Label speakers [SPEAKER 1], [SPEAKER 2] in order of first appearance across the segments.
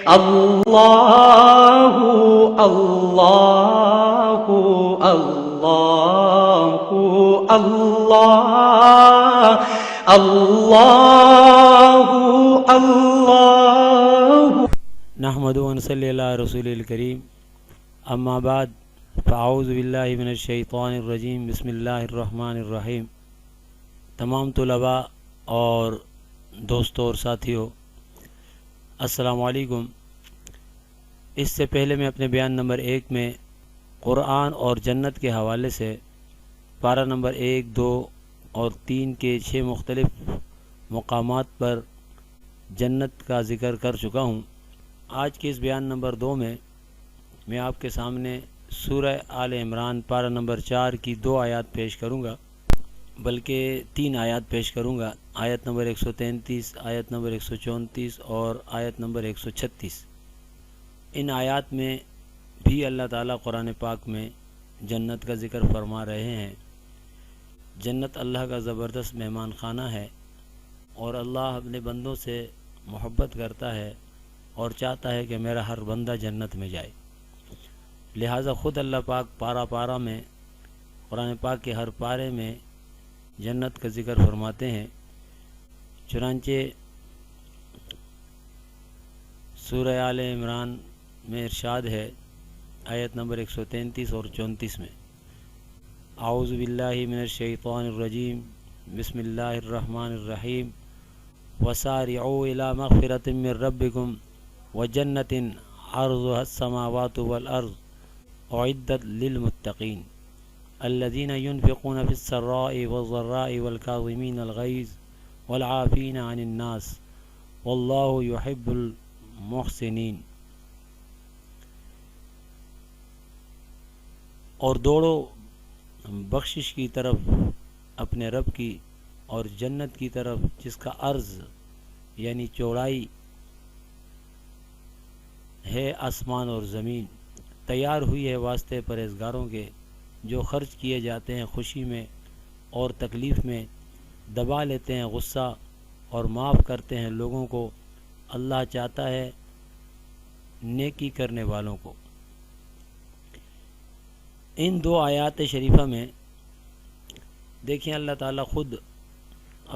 [SPEAKER 1] اللہ اللہ اللہ اللہ اللہ اللہ
[SPEAKER 2] نحمد و نصلی علی رسول الکریم اما بعد فاعوذ باللہ من الشیطان الرجیم بسم اللہ الرحمن الرحیم۔ تمام طلباء اور دوستوں اور ساتھیوں السلام علیکم۔ اس سے پہلے میں اپنے بیان نمبر 1 میں قرآن اور جنت کے حوالے سے پارہ نمبر 1، 2 اور 3 کے 6 مختلف مقامات پر جنت کا ذکر کر چکا ہوں۔ آج کے اس بیان نمبر 2 میں آپ کے سامنے سورہ آل عمران پارہ نمبر 4 کی 2 آیات پیش کروں گا، بلکہ 3 آیات پیش کروں گا، آیت نمبر 133، آیت نمبر 134 اور آیت نمبر 136۔ ان آیات میں بھی اللہ تعالیٰ قرآن پاک میں جنت کا ذکر فرما رہے ہیں۔ جنت اللہ کا زبردست مہمان خانہ ہے اور اللہ اپنے بندوں سے محبت کرتا ہے اور چاہتا ہے کہ میرا ہر بندہ جنت میں جائے، لہٰذا خود اللہ پاک پارہ پارہ میں قرآن پاک کے ہر پارے میں جنت کا ذکر فرماتے ہیں۔ چنانچہ سورہ آل عمران میں ارشاد ہے آیت نمبر 133 اور 34 میں، اعوذ باللہ من الشیطان الرجیم بسم اللہ الرحمن الرحیم وسارعوا الی مغفرۃ من ربکم وجنۃ عرضها السماوات والارض اعدت للمتقین الذین ينفقون في السراء والضراء والكاظمین الغیظ والعافین عن الناس واللہ يحب المحسنین۔ اور دوڑو بخشش کی طرف اپنے رب کی اور جنت کی طرف جس کا عرض یعنی چوڑائی ہے آسمان اور زمین، تیار ہوئی ہے واسطے پرہیزگاروں کے جو خرچ کیے جاتے ہیں خوشی میں اور تکلیف میں، دبا لیتے ہیں غصہ اور معاف کرتے ہیں لوگوں کو۔ اللہ چاہتا ہے نیکی کرنے والوں کو۔ ان 2 آیات شریفہ میں دیکھیں اللہ تعالیٰ خود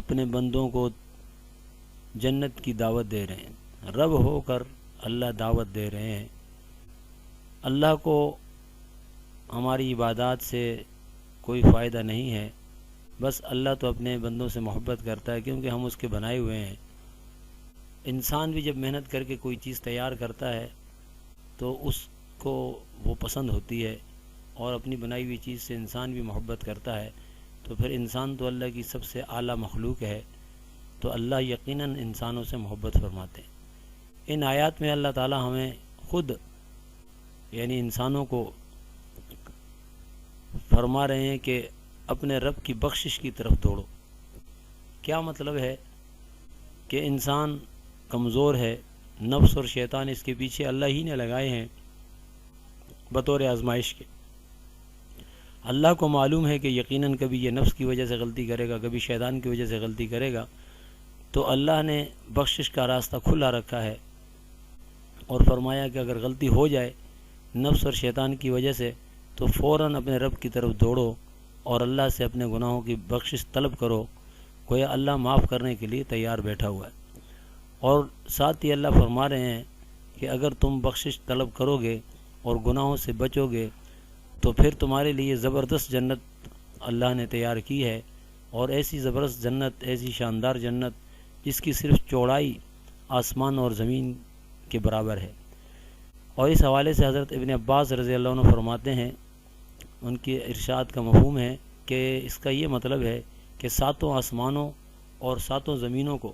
[SPEAKER 2] اپنے بندوں کو جنت کی دعوت دے رہے ہیں، رب ہو کر اللہ دعوت دے رہے ہیں۔ اللہ کو ہماری عبادات سے کوئی فائدہ نہیں ہے، بس اللہ تو اپنے بندوں سے محبت کرتا ہے کیونکہ ہم اس کے بنائے ہوئے ہیں۔ انسان بھی جب محنت کر کے کوئی چیز تیار کرتا ہے تو اس کو وہ پسند ہوتی ہے، اور اپنی بنائی ہوئی چیز سے انسان بھی محبت کرتا ہے، تو پھر انسان تو اللہ کی سب سے اعلیٰ مخلوق ہے، تو اللہ یقیناً انسانوں سے محبت فرماتے ہیں۔ ان آیات میں اللہ تعالیٰ ہمیں خود یعنی انسانوں کو فرما رہے ہیں کہ اپنے رب کی بخشش کی طرف دوڑو۔ کیا مطلب ہے کہ انسان کمزور ہے، نفس اور شیطان اس کے پیچھے اللہ ہی نے لگائے ہیں بطور آزمائش کے۔ اللہ کو معلوم ہے کہ یقیناً کبھی یہ نفس کی وجہ سے غلطی کرے گا، کبھی شیطان کی وجہ سے غلطی کرے گا، تو اللہ نے بخشش کا راستہ کھلا رکھا ہے اور فرمایا کہ اگر غلطی ہو جائے نفس اور شیطان کی وجہ سے تو فوراً اپنے رب کی طرف دوڑو اور اللہ سے اپنے گناہوں کی بخشش طلب کرو، گویا اللہ معاف کرنے کے لیے تیار بیٹھا ہوا ہے۔ اور ساتھ ہی اللہ فرما رہے ہیں کہ اگر تم بخشش طلب کرو گے اور گناہوں سے بچو گے تو پھر تمہارے لیے زبردست جنت اللہ نے تیار کی ہے، اور ایسی زبردست جنت، ایسی شاندار جنت جس کی صرف چوڑائی آسمان اور زمین کے برابر ہے۔ اور اس حوالے سے حضرت ابن عباس رضی اللہ عنہ فرماتے ہیں، ان کی ارشاد کا مفہوم ہے کہ اس کا یہ مطلب ہے کہ 7 آسمانوں اور 7 زمینوں کو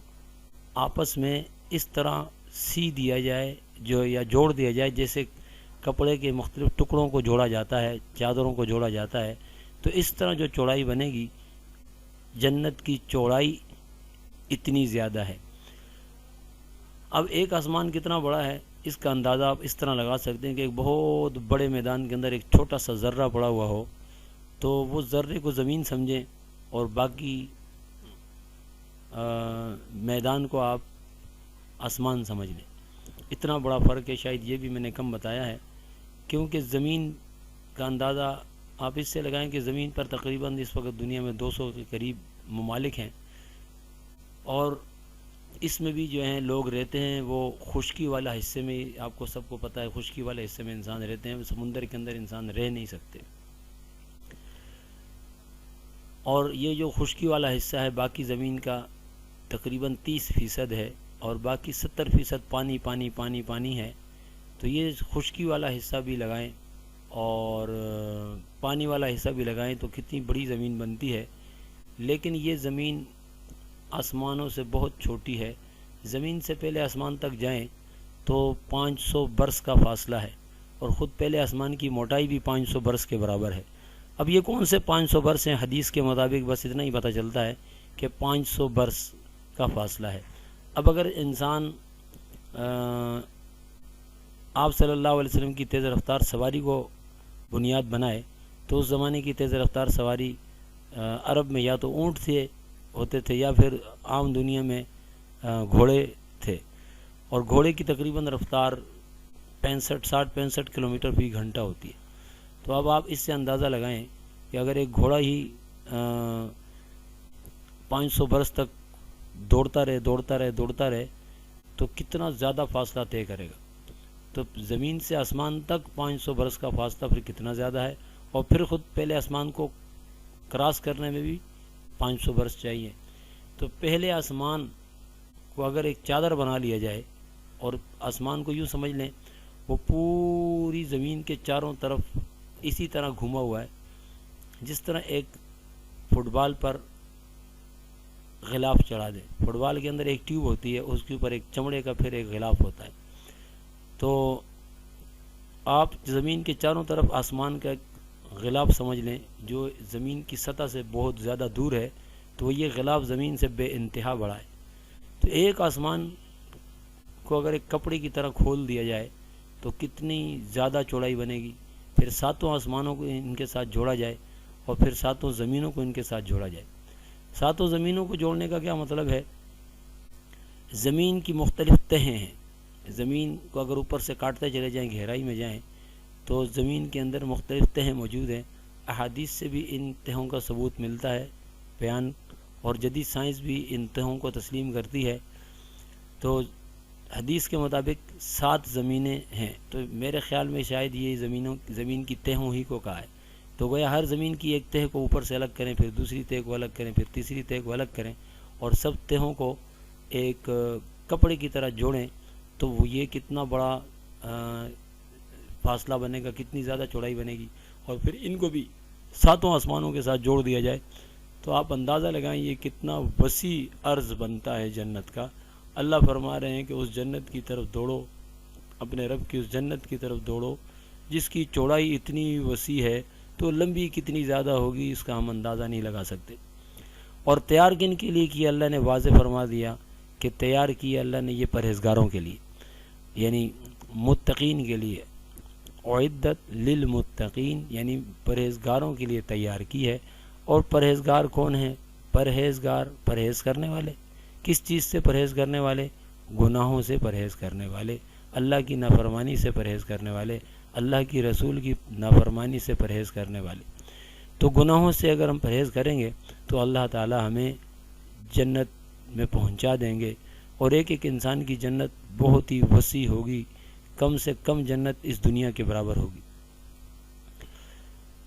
[SPEAKER 2] آپس میں اس طرح سی دیا جائے یا جوڑ دیا جائے جیسے کپڑے کے مختلف ٹکڑوں کو جوڑا جاتا ہے، چادروں کو جوڑا جاتا ہے، تو اس طرح جو چوڑائی بنے گی، جنت کی چوڑائی اتنی زیادہ ہے۔ اب ایک آسمان کتنا بڑا ہے اس کا اندازہ آپ اس طرح لگا سکتے ہیں کہ ایک بہت بڑے میدان کے اندر ایک چھوٹا سا ذرہ پڑا ہوا ہو، تو وہ ذرے کو زمین سمجھیں اور باقی میدان کو آپ آسمان سمجھ لیں۔ اتنا بڑا فرق ہے، شاید یہ بھی میں نے کم بتایا ہے، کیونکہ زمین کا اندازہ آپ اس سے لگائیں کہ زمین پر تقریباً اس وقت دنیا میں 200 کے قریب ممالک ہیں، اور اس میں بھی جو ہیں لوگ رہتے ہیں وہ خشکی والا حصے میں، آپ کو سب کو پتہ ہے خشکی والے حصے میں انسان رہتے ہیں، سمندر کے اندر انسان رہ نہیں سکتے، اور یہ جو خشکی والا حصہ ہے باقی زمین کا تقریباً 30% ہے، اور باقی 70% پانی پانی پانی پانی ہے۔ تو یہ خشکی والا حصہ بھی لگائیں اور پانی والا حصہ بھی لگائیں تو کتنی بڑی زمین بنتی ہے، لیکن یہ زمین آسمانوں سے بہت چھوٹی ہے۔ زمین سے پہلے آسمان تک جائیں تو 500 برس کا فاصلہ ہے، اور خود پہلے آسمان کی موٹائی بھی 500 برس کے برابر ہے۔ اب یہ کون سے 500 برس ہیں؟ حدیث کے مطابق بس اتنا ہی پتہ چلتا ہے کہ 500 برس کا فاصلہ ہے۔ اب اگر انسان آپ صلی اللہ علیہ وسلم کی تیز رفتار سواری کو بنیاد بنائے تو اس زمانے کی تیز رفتار سواری عرب میں یا تو اونٹ ہوتے تھے یا پھر عام دنیا میں گھوڑے تھے، اور گھوڑے کی تقریباً رفتار 65 کلومیٹر فی گھنٹہ ہوتی ہے۔ تو اب آپ اس سے اندازہ لگائیں کہ اگر ایک گھوڑا ہی 500 برس تک دوڑتا رہے تو کتنا زیادہ فاصلہ طے کرے گا۔ تو زمین سے آسمان تک 500 برس کا فاصلہ پھر کتنا زیادہ ہے، اور پھر خود پہلے آسمان کو کراس کرنے میں بھی 500 برس چاہیے۔ تو پہلے آسمان کو اگر ایک چادر بنا لیا جائے، اور آسمان کو یوں سمجھ لیں وہ پوری زمین کے چاروں طرف اسی طرح گھوما ہوا ہے، جس طرح ایک فٹ بال پر غلاف چڑھا دیں۔ فٹ بال کے اندر ایک ٹیوب ہوتی ہے، اس کے اوپر ایک چمڑے کا پھر ایک غلاف ہوتا ہے۔ تو آپ زمین کے چاروں طرف آسمان کا غلاف سمجھ لیں جو زمین کی سطح سے بہت زیادہ دور ہے، تو یہ غلاف زمین سے بے انتہا بڑا ہے۔ تو ایک آسمان کو اگر ایک کپڑے کی طرح کھول دیا جائے تو کتنی زیادہ چوڑائی بنے گی، پھر 7 آسمانوں کو ان کے ساتھ جوڑا جائے اور پھر 7 زمینوں کو ان کے ساتھ جوڑا جائے۔ 7 زمینوں کو جوڑنے کا کیا مطلب ہے؟ زمین کی مختلف تہیں ہیں، زمین کو اگر اوپر سے کاٹتے چلے جائیں، گہرائی میں جائیں تو زمین کے اندر مختلف تہیں موجود ہیں۔ احادیث سے بھی ان تہوں کا ثبوت ملتا ہے بیان، اور جدید سائنس بھی ان تہوں کو تسلیم کرتی ہے۔ تو حدیث کے مطابق 7 زمینیں ہیں، تو میرے خیال میں شاید یہ زمین کی تہوں ہی کو کہا ہے۔ تو گویا ہر زمین کی ایک تہ کو اوپر سے الگ کریں، پھر دوسری تہ کو الگ کریں، پھر تیسری تہ کو الگ کریں، اور سب تہوں کو ایک کپڑے کی طرح جوڑیں، تو وہ یہ کتنا بڑا فاصلہ بنے گا، کتنی زیادہ چوڑائی بنے گی، اور پھر ان کو بھی 7 آسمانوں کے ساتھ جوڑ دیا جائے تو آپ اندازہ لگائیں یہ کتنا وسیع عرض بنتا ہے جنت کا۔ اللہ فرما رہے ہیں کہ اس جنت کی طرف دوڑو، اپنے رب کی اس جنت کی طرف دوڑو جس کی چوڑائی اتنی وسیع ہے، تو لمبی کتنی زیادہ ہوگی اس کا ہم اندازہ نہیں لگا سکتے۔ اور تیار کن کے لیے کیا؟ اللہ نے واضح فرما دیا کہ تیار کیا اللہ نے یہ پرہیزگاروں کے لیے، یعنی متقین کے لیے۔ اعدت للمتقین یعنی پرہیزگاروں کے لیے تیار کی ہے۔ اور پرہیزگار کون ہیں؟ پرہیزگار پرہیز کرنے والے۔ کس چیز سے پرہیز کرنے والے؟ گناہوں سے پرہیز کرنے والے، اللہ کی نافرمانی سے پرہیز کرنے والے، اللہ کی رسول کی نافرمانی سے پرہیز کرنے والے۔ تو گناہوں سے اگر ہم پرہیز کریں گے تو اللہ تعالی ہمیں جنت میں پہنچا دیں گے، اور ایک ایک انسان کی جنت بہت ہی وسیع ہوگی، کم سے کم جنت اس دنیا کے برابر ہوگی۔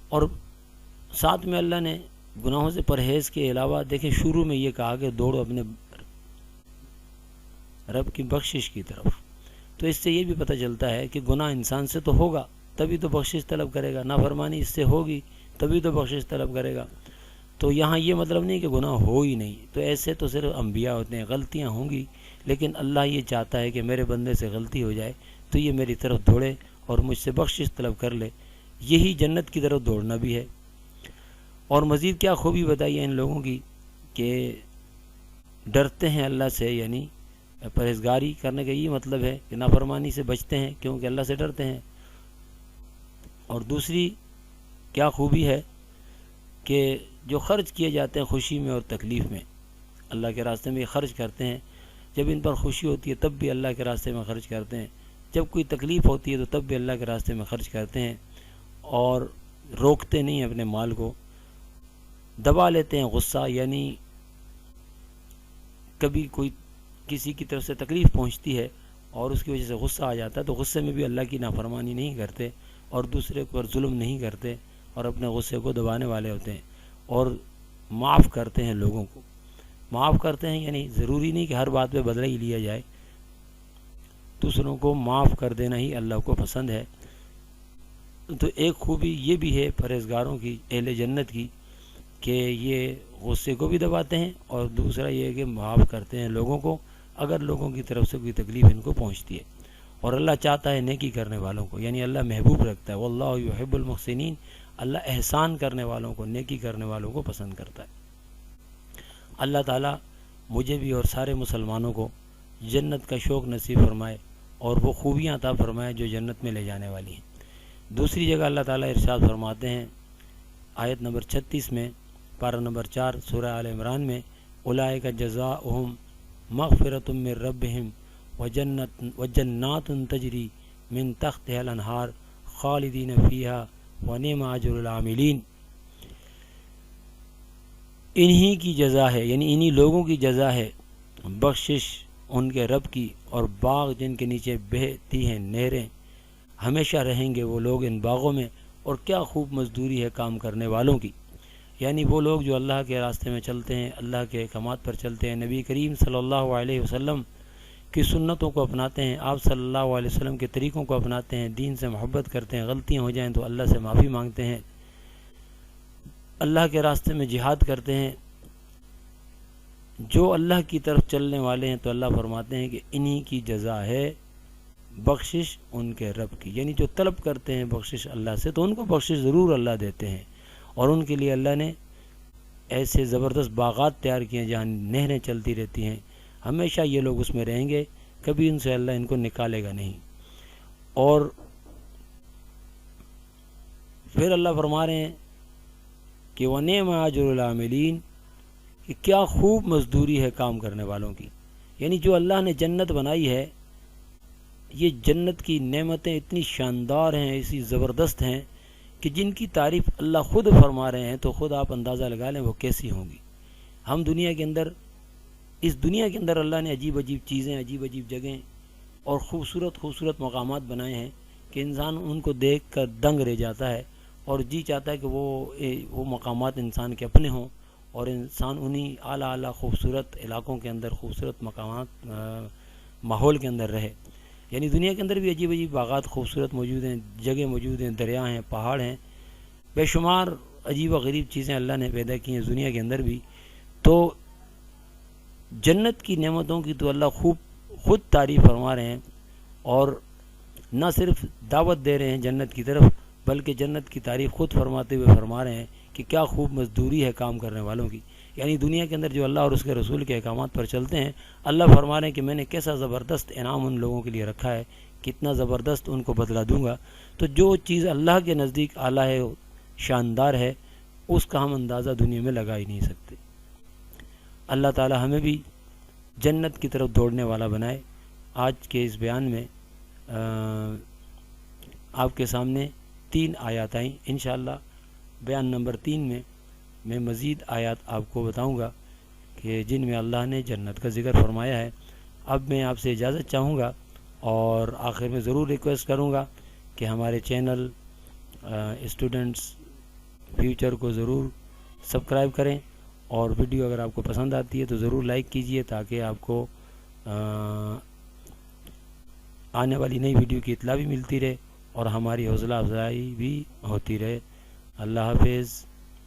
[SPEAKER 2] اور ساتھ میں اللہ نے گناہوں سے پرہیز کے علاوہ دیکھیں شروع میں یہ کہا کہ دوڑو اپنے رب کی بخشش کی طرف۔ تو اس سے یہ بھی پتہ چلتا ہے کہ گناہ انسان سے تو ہوگا تبھی تو بخشش طلب کرے گا، نافرمانی اس سے ہوگی تبھی تو بخشش طلب کرے گا۔ تو یہاں یہ مطلب نہیں کہ گناہ ہو ہی نہیں، تو ایسے تو صرف انبیاء ہوتے ہیں، غلطیاں ہوں گی، لیکن اللہ یہ چاہتا ہے کہ میرے بندے سے غلطی ہو جائے تو یہ میری طرف دوڑے اور مجھ سے بخشش طلب کر لے۔ یہی جنت کی طرف دوڑنا بھی ہے۔ اور مزید کیا خوبی بتائی ہے ان لوگوں کی کہ ڈرتے ہیں اللہ سے، یعنی پرہیزگاری کرنے کا یہ مطلب ہے کہ نافرمانی سے بچتے ہیں کیونکہ اللہ سے ڈرتے ہیں۔ اور دوسری کیا خوبی ہے کہ جو خرچ کیے جاتے ہیں خوشی میں اور تکلیف میں، اللہ کے راستے میں خرچ کرتے ہیں، جب ان پر خوشی ہوتی ہے تب بھی اللہ کے راستے میں خرچ کرتے ہیں، جب کوئی تکلیف ہوتی ہے تو تب بھی اللہ کے راستے میں خرچ کرتے ہیں، اور روکتے نہیں اپنے مال کو، دبا لیتے ہیں غصہ، یعنی کبھی کوئی کسی کی طرف سے تکلیف پہنچتی ہے اور اس کی وجہ سے غصہ آ جاتا ہے تو غصے میں بھی اللہ کی نافرمانی نہیں کرتے اور دوسرے پر ظلم نہیں کرتے اور اپنے غصے کو دبانے والے ہوتے ہیں، اور معاف کرتے ہیں لوگوں کو، معاف کرتے ہیں، یعنی ضروری نہیں کہ ہر بات پہ بدلہ ہی لیا جائے، دوسروں کو معاف کر دینا ہی اللہ کو پسند ہے۔ تو ایک خوبی یہ بھی ہے پرہیزگاروں کی، اہل جنت کی، کہ یہ غصے کو بھی دباتے ہیں، اور دوسرا یہ ہے کہ معاف کرتے ہیں لوگوں کو اگر لوگوں کی طرف سے کوئی تکلیف ان کو پہنچتی ہے، اور اللہ چاہتا ہے نیکی کرنے والوں کو، یعنی اللہ محبوب رکھتا ہے، واللہ یحب المحسنین، اللہ احسان کرنے والوں کو، نیکی کرنے والوں کو پسند کرتا ہے۔ اللہ تعالیٰ مجھے بھی اور سارے مسلمانوں کو جنت کا شوق نصیب فرمائے اور وہ خوبیاں عطا فرمائے جو جنت میں لے جانے والی ہیں۔ دوسری جگہ اللہ تعالیٰ ارشاد فرماتے ہیں آیت نمبر 36 میں، پارہ نمبر 4 سورہ آل عمران میں، اولئک جزاؤہم مغفرۃ من ربہم وجنات تجری من تحتہا الانہار خالدین فیہا ونعم اجر العاملین۔ انہی کی جزا ہے، یعنی انہی لوگوں کی جزا ہے بخشش ان کے رب کی، اور باغ جن کے نیچے بہتی ہیں نہریں، ہمیشہ رہیں گے وہ لوگ ان باغوں میں، اور کیا خوب مزدوری ہے کام کرنے والوں کی، یعنی وہ لوگ جو اللہ کے راستے میں چلتے ہیں، اللہ کے احکامات پر چلتے ہیں، نبی کریم صلی اللہ علیہ وسلم کی سنتوں کو اپناتے ہیں، آپ صلی اللہ علیہ وسلم کے طریقوں کو اپناتے ہیں، دین سے محبت کرتے ہیں، غلطیاں ہو جائیں تو اللہ سے معافی مانگتے ہیں، اللہ کے راستے میں جہاد کرتے ہیں، جو اللہ کی طرف چلنے والے ہیں، تو اللہ فرماتے ہیں کہ انہی کی جزا ہے بخشش ان کے رب کی، یعنی جو طلب کرتے ہیں بخشش اللہ سے تو ان کو بخشش ضرور اللہ دیتے ہیں، اور ان کے لیے اللہ نے ایسے زبردست باغات تیار کیے ہیں جہاں نہریں چلتی رہتی ہیں، ہمیشہ یہ لوگ اس میں رہیں گے، کبھی ان سے اللہ ان کو نکالے گا نہیں۔ اور پھر اللہ فرما رہے ہیں کہ وَنِعْمَ أَجْرُ الْعَامِلِينَ، کہ کیا خوب مزدوری ہے کام کرنے والوں کی، یعنی جو اللہ نے جنت بنائی ہے، یہ جنت کی نعمتیں اتنی شاندار ہیں، ایسی زبردست ہیں کہ جن کی تعریف اللہ خود فرما رہے ہیں، تو خود آپ اندازہ لگا لیں وہ کیسی ہوں گی۔ ہم دنیا کے اندر، اس دنیا کے اندر اللہ نے عجیب عجیب چیزیں، عجیب عجیب جگہیں اور خوبصورت خوبصورت مقامات بنائے ہیں کہ انسان ان کو دیکھ کر دنگ رہ جاتا ہے، اور جی چاہتا ہے کہ وہ مقامات انسان کے اپنے ہوں، اور انسان انہی اعلیٰ اعلیٰ خوبصورت علاقوں کے اندر، خوبصورت مقامات ماحول کے اندر رہے۔ یعنی دنیا کے اندر بھی عجیب عجیب باغات خوبصورت موجود ہیں، جگہ موجود ہیں، دریا ہیں، پہاڑ ہیں، بے شمار عجیب و غریب چیزیں اللہ نے پیدا کی ہیں دنیا کے اندر بھی۔ تو جنت کی نعمتوں کی تو اللہ خود تعریف فرما رہے ہیں، اور نہ صرف دعوت دے رہے ہیں جنت کی طرف، بلکہ جنت کی تعریف خود فرماتے ہوئے فرما رہے ہیں کہ کیا خوب مزدوری ہے کام کرنے والوں کی، یعنی دنیا کے اندر جو اللہ اور اس کے رسول کے احکامات پر چلتے ہیں، اللہ فرما رہے ہیں کہ میں نے کیسا زبردست انعام ان لوگوں کے لیے رکھا ہے، کتنا زبردست ان کو بدلہ دوں گا۔ تو جو چیز اللہ کے نزدیک اعلیٰ ہے، شاندار ہے، اس کا ہم اندازہ دنیا میں لگا ہی نہیں سکتے۔ اللہ تعالی ہمیں بھی جنت کی طرف دوڑنے والا بنائے۔ آج کے اس بیان میں آپ کے سامنے 3 آیات آئیں، انشاءاللہ بیان نمبر 3 میں مزید آیات آپ کو بتاؤں گا کہ جن میں اللہ نے جنت کا ذکر فرمایا ہے۔ اب میں آپ سے اجازت چاہوں گا، اور آخر میں ضرور ریکویسٹ کروں گا کہ ہمارے چینل اسٹوڈنٹس فیوچر کو ضرور سبسکرائب کریں، اور ویڈیو اگر آپ کو پسند آتی ہے تو ضرور لائک کیجئے تاکہ آپ کو آنے والی نئی ویڈیو کی اطلاع بھی ملتی رہے اور ہماری حوصلہ افزائی بھی ہوتی رہے۔ اللہ حافظ۔